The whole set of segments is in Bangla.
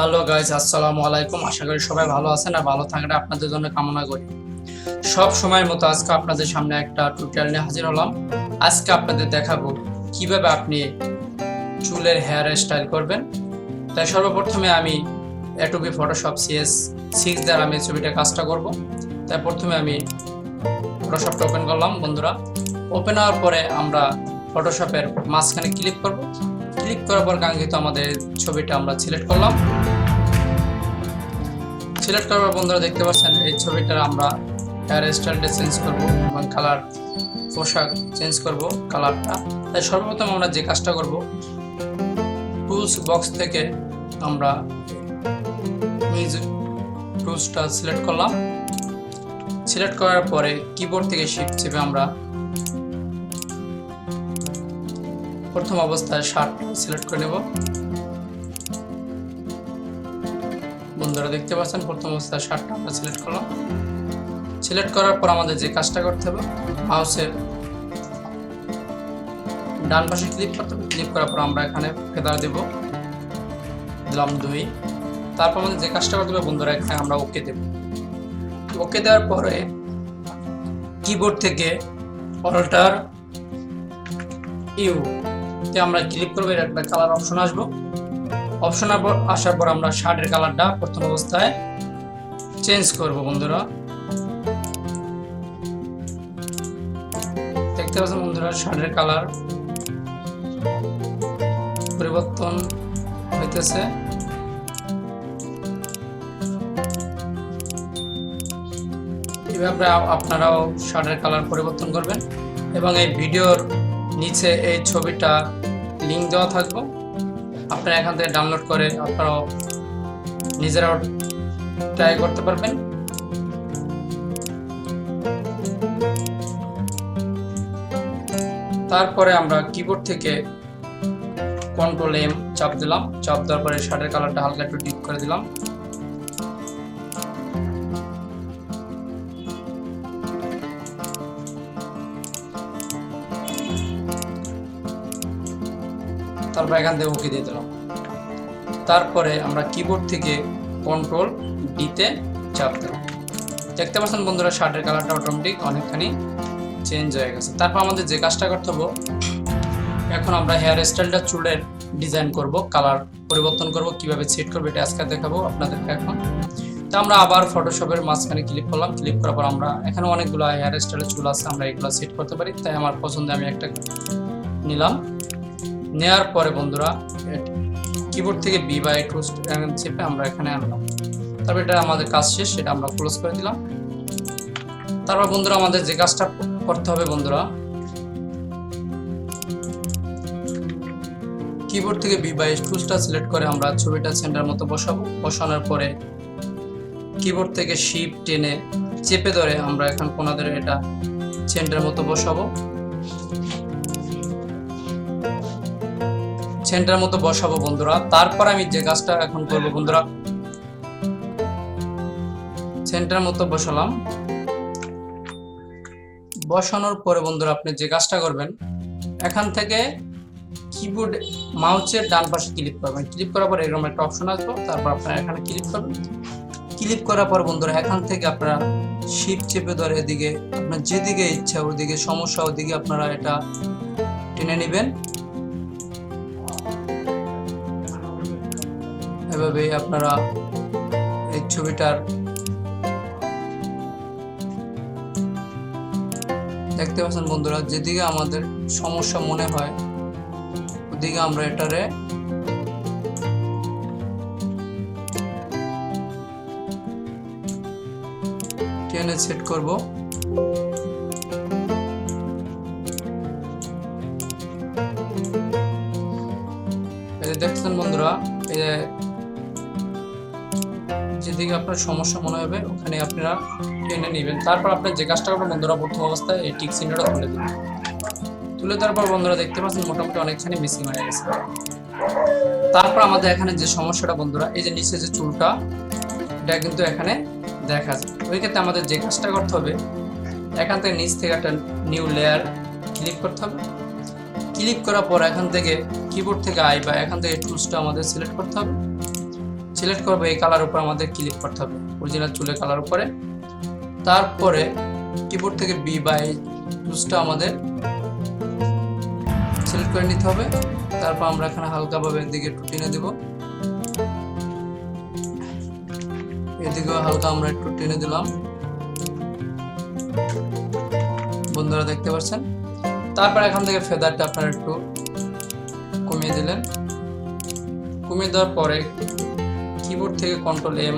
হ্যালো গাইস, আসসালামু আলাইকুম। আশা করি সবাই ভালো আছেন আর ভালো থাকাটা আপনাদের জন্য কামনা করি। সব সময়ের মতো আজকে আপনাদের সামনে একটা টিউটোরিয়াল নিয়ে হাজির হলাম। আজকে আপনাদের দেখাবো কিভাবে আপনি চুলের হেয়ার স্টাইল করবেন। তাই সর্বপ্রথমে আমি এটুবি ফটোশপ CS6 দ্বারা আমি ছবিটা কাজটা করব। তাই প্রথমে আমি ফটোশপটা ওপেন করলাম বন্ধুরা। ওপেন হওয়ার পরে আমরা ফটোশপের মাঝখানে ক্লিক করব। ক্লিক করার পর কাঙ্ক্ষিত আমাদের ছবিটা আমরা সিলেক্ট করলাম। সিলেক্ট করার পর বন্ধুরা দেখতে পাচ্ছেন এই ছবিটার আমরা হেয়ার স্টাইলটা চেঞ্জ করব এবং কালার পোশাক চেঞ্জ করব কালারটা। তাই সর্বপ্রথম আমরা যে কাজটা করব, টুলস বক্স থেকে আমরা মিউজিক টুলসটা সিলেক্ট করলাম। সিলেক্ট করার পরে কিবোর্ড থেকে শিফট চেপে আমরা প্রথম অবস্থায় শার্ট সিলেক্ট করে নেব। বন্ধুরা দেখতে পাচ্ছেন প্রথম অবস্থায় শার্টটা আমরা সিলেক্ট করলাম। সিলেক্ট করার পর আমাদের যে কাজটা করতে হবে, মাউসের ডান পাশে ক্লিক করতে হবে। ক্লিক করার পর আমরা এখানে ফেদার দেব, দিলাম 2। তারপর আমাদের যে কাজটা করতে হবে বন্ধুরা, এখানে আমরা ওকে দেব। ওকে দেওয়ার পরে কিবোর্ড থেকে অল্টার ইউ তে আমরা ক্লিক করবো। এর একটা কালার অপশন আসবো। অপশন আসার পর আমরা শার্টের কালারটা প্রথম অবস্থায় চেঞ্জ করব বন্ধুরা। দেখতে পাচ্ছেন বন্ধুরা শার্টের কালার পরিবর্তন হইতেছে। এভাবে আপনারাও শার্টের কালার পরিবর্তন করবেন এবং এই ভিডিওর নিচে এই ছবিটা লিংক দেওয়া থাকবে। আপনারা এখান থেকে ডাউনলোড করে আপনারাও নিজেরাও ট্রাই করতে পারবেন। তারপরে আমরা কিবোর্ড থেকে Ctrl+M চাপ দিলাম। চাপ দেওয়ার পরে শার্টের কালারটা হালকা একটু ডিপ করে দিলাম। তারপর এখান থেকে ওকে দিয়ে দিলাম। তারপরে আমরা কিবোর্ড থেকে Ctrl+D তে চাপ দিলাম। দেখতে পাচ্ছেন বন্ধুরা শার্টের কালারটা অটোমেটিক অনেকখানি চেঞ্জ হয়ে গেছে। তারপর আমাদের যে কাজটা করতে হবে, এখন আমরা হেয়ার স্টাইলটা চুলের ডিজাইন করব, কালার পরিবর্তন করব, কিভাবে সেট করব এটা আজকে দেখাবো আপনাদেরকে। এখন তো আমরা আবার ফটোশপের মাঝখানে ক্লিক করলাম। ক্লিক করার পর আমরা এখানে অনেকগুলো হেয়ার স্টাইলের চুল আছে, আমরা এগুলো সেট করতে পারি। তাই আমার পছন্দে আমি একটা নিলাম। নেওয়ার পরে বন্ধুরা কিবোর্ড থেকে বি বা টুলস চেপে আমরা এখানে আনলাম। তারপর এটা আমাদের কাজ শেষ, সেটা আমরা ক্লোজ করে দিলাম। তারপর বন্ধুরা আমাদের যে কাজটা করতে হবে বন্ধুরা, কিবোর্ড থেকে বি বা টুলসটা সিলেক্ট করে আমরা ছবিটা সেন্টার মতো বসাবো। বসানোর পরে কিবোর্ড থেকে শিফট টেনে চেপে ধরে আমরা এখন কোণা ধরে এটা সেন্টার মতো বসাবো। সেন্টার মতো বসাবো বন্ধুরা। তারপর আমি যে কাজটা এখন করবো বন্ধুরা, সেন্টার মতো বসালাম। বসানোর পরে বন্ধুরা আপনি যে কাজটা করবেন, এখান থেকে কিবোর্ড মাউসের ডান পাশে ক্লিক করবেন। ক্লিক করার পর এরকম একটা অপশন আসবে। তারপর আপনারা এখানে ক্লিক করবেন। ক্লিক করার পর বন্ধুরা এখান থেকে আপনারা শিফট চেপে ধরে এদিকে আপনার যেদিকে ইচ্ছা ওদিকে সমস্যা ওদিকে আপনারা এটা টেনে নেবেন। এভাবে আপনারা এই ছবিটার দেখতে পাচ্ছেন বন্ধুরা, যেদিকে আমাদের সমস্যা মনে হয় ওদিকে আমরা এটারে টেনে সেট করব। দেখছেন বন্ধুরা, যেদিকে আপনার সমস্যা মনে হবে ওখানে আপনারা টেনে নেবেন। তারপর আপনার যে কাজটা করবেন বন্ধুরা, প্রথম অবস্থায় এই টিক চিহ্নটা তুলে দেবেন। তুলে দেওয়ার পর বন্ধুরা দেখতে পাচ্ছেন মোটামুটি অনেকখানি মিসিং হয়ে গেছে। তারপর আমাদের এখানে যে সমস্যাটা বন্ধুরা, এই যে নিচে যে চুলটা এটা কিন্তু এখানে দেখা যায়। ওই ক্ষেত্রে আমাদের যে কাজটা করতে হবে, এখান থেকে নিচ থেকে একটা নিউ লেয়ার ক্লিক করতে হবে। ক্লিক করার পর এখান থেকে কিবোর্ড থেকে আই বা এখান থেকে টুলসটা আমাদের সিলেক্ট করতে হবে। সিলেক্ট করবো এই কালার উপর আমাদের ক্লিক করতে হবে, অরিজিনাল চুলের কালার উপরে। তারপরে কিবোর্ড থেকে বি বা এই টুলসটা আমাদের সিলেক্ট করে নিতে হবে। তারপর আমরা এখানে হালকাভাবে এদিকে একটু টেনে দেব, এদিকেও হালকা আমরা একটু টেনে দিলাম বন্ধুরা, দেখতে পাচ্ছেন। তারপর এখান থেকে ফেদারটা আপনারা একটু কমিয়ে দিলেন। কমিয়ে দেওয়ার পরে কিবোর্ড থেকে কন্ট্রোল এম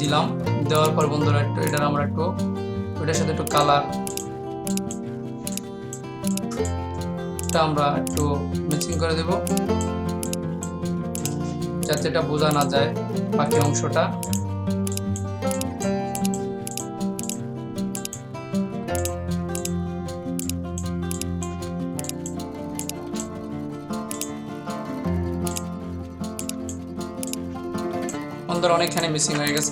দিলাম, দেওয়ার পর বন্ধুরা একটু এটার আমরা একটু ওইটার সাথে একটু কালার আমরা একটু ম্যাচিং করে দেব, যাতে এটা বোঝা না যায় বাকি অংশটা। বন্ধুরা অনেকখানি মিসিং হয়ে গেছে।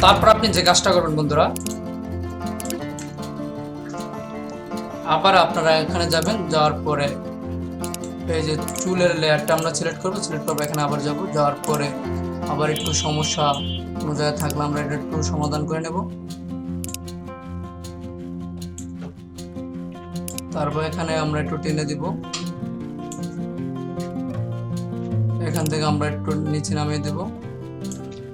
তারপর আপনি যে কাজটা করবেন বন্ধুরা, আবার আপনারা এখানে যাবেন, যাওয়ার পরে এই যে চুলের লেয়ারটা আমরা সিলেক্ট করবো, এখানে আবার যাব, যাওয়ার পরে আবার একটু সমস্যা কোনো জায়গায় থাকলে আমরা এটা একটু সমাধান করে নেব। তারপর এখানে আমরা একটু টেনে দিব, এখান থেকে আমরা একটু নিচে নামিয়ে দেব।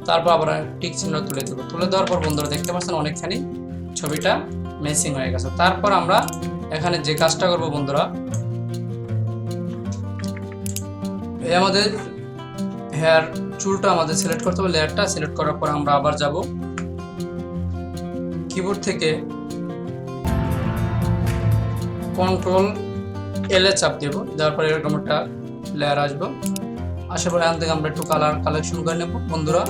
তারপর আবার টিক চিহ্ন তুলে দেব। তুলে দেওয়ার পর বন্ধুরা দেখতে পাচ্ছেন অনেকখানি ছবিটা ম্যাচিং হয়ে গেছে। তারপর আমরা এখানে যে কাজটা করব বন্ধুরা, এই আমাদের হেয়ার চুলটা আমাদের সিলেক্ট করতে হবে, লেয়ারটা সিলেক্ট করার পর আমরা আবার যাব কিবোর্ড থেকে কন্ট্রোল এল এ চাপ দেব, দেওয়ার পর এরকম একটা লেয়ার আসবো। আসার পর এখান থেকে আমরা একটু কালার কালেকশন করে নেব বন্ধুরা।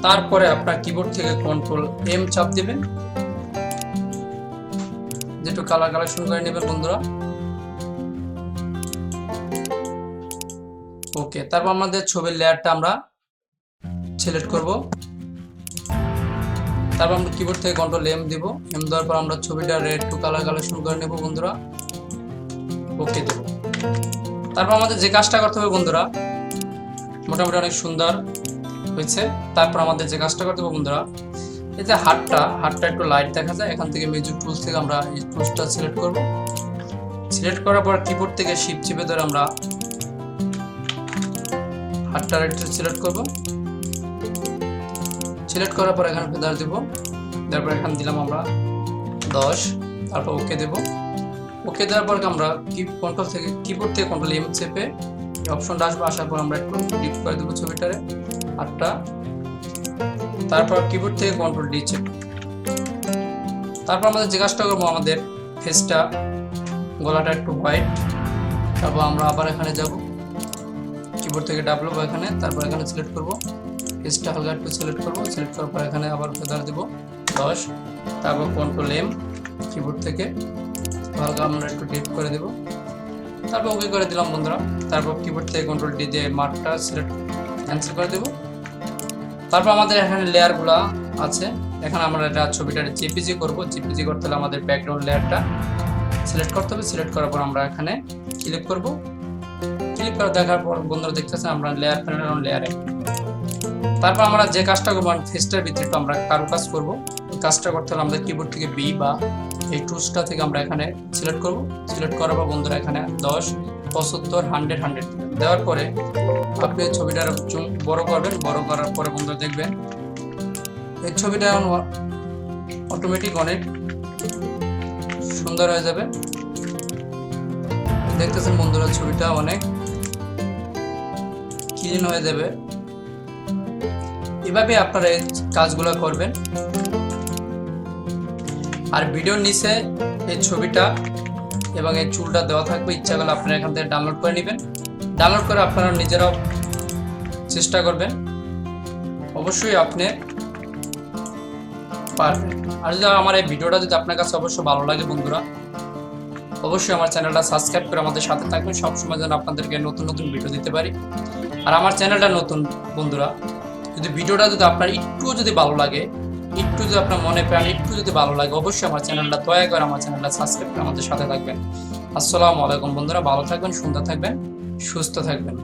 তারপরে আপনার কিবোর্ড থেকে কন্ট্রোল এম চাপ দিবেন, যেটু কালার কালেকশন করে নেবেন বন্ধুরা। ওকে, তারপর আমাদের ছবির লেয়ারটা আমরা সিলেক্ট করব। তারপর আমরা কিবোর্ড থেকে কন্ট্রোল এম দিব, এম দেওয়ার পর আমরা ছবিটা রেড টু কালার কালেকশন করে নেব বন্ধুরা। ওকে দেব। তারপর আমাদের যে কাজটা করতে হবে বন্ধুরা, মোটামুটি অনেক সুন্দর হয়েছে। তারপর আমাদের যে কাজটা করতে হবে বন্ধুরা, এই যে হাতটা একটু লাইট দেখা যায়, এখান থেকে মিউজিক টুলস থেকে আমরা এই টুলসটা সিলেক্ট করব। সিলেক্ট করার পর কিবোর্ড থেকে শিফট চেপে ধরে আমরা হাতটা একটু সিলেক্ট করব। সিলেক্ট করার পর এখানে ফেদার দেব, তারপর এখানে দিলাম আমরা 10। তারপর ওকে দেব। ওকে দেওয়ার পর আমরা কিবোর্ড থেকে কন্ট্রোল এম চেপে এই অপশনটা আসবে, আসার পর আমরা একটু ডিপ করে দেবো ছবিটারে হাতটা। তারপর কিবোর্ড থেকে কন্ট্রোল ডি চেপে, তারপর আমাদের যে কাজটা করবো, আমাদের ফেসটা গলাটা একটু হোয়াইট। তারপর আমরা আবার এখানে যাব, কিবোর্ড থেকে ডাবল এখানে, তারপর এখানে সিলেক্ট করব, ফেসটা হালকা একটু সিলেক্ট করব। সিলেক্ট করার পর এখানে আবার ফেদার দেব 10। তারপর কন্ট্রোল এম কিবোর্ড থেকে হালকা আমরা একটু ডিপ করে দেব। তারপর ওকে করে দিলাম বন্ধুরা। তারপর কিবোর্ড থেকে কন্ট্রোল ডি দিয়ে মার্কটা সিলেক্ট ক্যান্সেল করে দেব। তারপর আমাদের এখানে লেয়ারগুলো আছে, এখানে আমরা এটা ছবিটা জেপিজি করব। জেপিজি করতে হলে আমাদের ব্যাকগ্রাউন্ড লেয়ারটা সিলেক্ট করতে হবে। সিলেক্ট করার পর আমরা এখানে ক্লিক করব। ক্লিক করে দেখার পর বন্ধুরা দেখতেছেন আমরা লেয়ার প্যানেল লেয়ারে। তারপর আমরা যে কাজটা করবো, ফেসটার ভিতরে একটু আমরা কাজ করব। কাজটা করতে হলে আমাদের কিবোর্ড থেকে বি বা এই টুলসটা থেকে আমরা এখানে সিলেক্ট করব। সিলেক্ট করার পর বন্ধুরা এখানে 10, 75, 100 দেওয়ার পরে আপনি ছবিটার বড় করবেন। বড় করার পরে বন্ধুরা দেখবেন এই ছবিটা অটোমেটিক অনেক সুন্দর হয়ে যাবে। দেখতেছেন বন্ধুরা ছবিটা অনেক ক্লিন হয়ে যাবে। এভাবে আপনারা এই কাজগুলো করবেন। আর ভিডিওর নিচে এই ছবিটা এবং এই চুলটা দেওয়া থাকবে, ইচ্ছা করলে আপনারা এখান থেকে ডাউনলোড করে নেবেন। ডাউনলোড করে আপনারা নিজেরাও চেষ্টা করবেন, অবশ্যই আপনি পারবেন। আর যদি আমার এই ভিডিওটা যদি আপনার কাছে অবশ্যই ভালো লাগে বন্ধুরা, অবশ্যই আমার চ্যানেলটা সাবস্ক্রাইব করে আমাদের সাথে থাকবেন, সবসময় যেন আপনাদেরকে নতুন নতুন ভিডিও দিতে পারি। আর আমার চ্যানেলটা নতুন বন্ধুরা, যদি ভিডিওটা যদি আপনার একটু যদি ভালো লাগে, একটু যদি আপনার মনে প্রাণ একটু যদি ভালো লাগে, অবশ্যই আমার চ্যানেলটা দয়া করে আমার চ্যানেলটা সাবস্ক্রাইব করে আমাদের সাথে থাকবেন। আসসালামু আলাইকুম বন্ধুরা, ভালো থাকবেন, সুন্দর থাকবেন, সুস্থ থাকবেন।